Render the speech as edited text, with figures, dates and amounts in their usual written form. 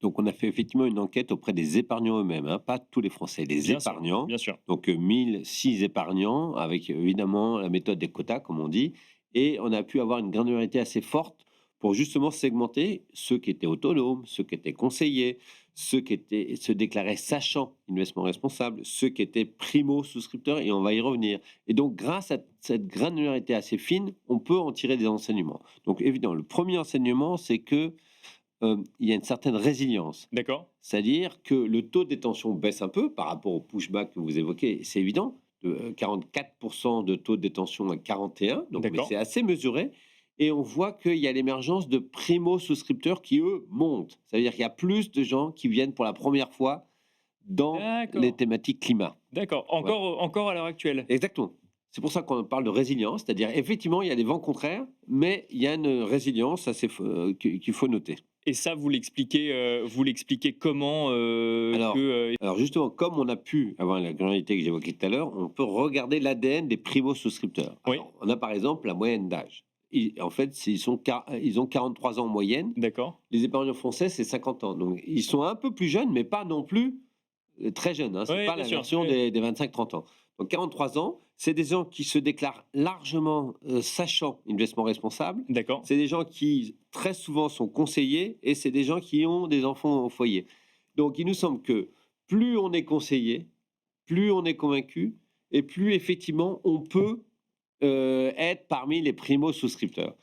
Donc, on a fait effectivement une enquête auprès des épargnants eux-mêmes, hein, pas tous les Français, les Bien sûr, épargnants. bien sûr. Donc, 1006 épargnants avec évidemment la méthode des quotas, comme on dit. Et on a pu avoir une granularité assez forte pour justement segmenter ceux qui étaient autonomes, ceux qui étaient conseillers, ceux qui se déclaraient sachants, investissement responsable, ceux qui étaient primo-souscripteurs, et on va y revenir. Et donc, grâce à cette granularité assez fine, on peut en tirer des enseignements. Donc, évidemment, le premier enseignement, c'est que il y a une certaine résilience. D'accord. C'est-à-dire que le taux de détention baisse un peu par rapport au pushback que vous évoquez, c'est évident, de 44 de taux de détention à 41, donc mais D'accord. c'est assez mesuré, et on voit qu'il y a l'émergence de primo-souscripteurs qui, eux, montent. C'est-à-dire qu'il y a plus de gens qui viennent pour la première fois dans les D'accord. thématiques climat. D'accord. Voilà, Encore à l'heure actuelle? exactement. C'est pour ça qu'on parle de résilience, c'est-à-dire effectivement, il y a des vents contraires, mais il y a une résilience assez f qu'il faut noter. Et ça, vous l'expliquez comment, Alors que, alors justement, comme on a pu avoir la granularité que j'évoquais tout à l'heure, on peut regarder l'ADN des primo-souscripteurs. oui, Alors, on a par exemple la moyenne d'âge. En fait, ils ont 43 ans en moyenne. d'accord. Les épargnants français, c'est 50 ans. Donc, ils sont un peu plus jeunes, mais pas non plus très jeunes, hein. C'est Oui, pas bien la sûr, version oui. des 25-30 ans. Donc, 43 ans, c'est des gens qui se déclarent largement sachant investissement responsable. D'accord. C'est des gens qui, très souvent, sont conseillers et c'est des gens qui ont des enfants au foyer. Donc, il nous semble que plus on est conseillé, plus on est convaincu et plus effectivement on peut être parmi les primo-souscripteurs.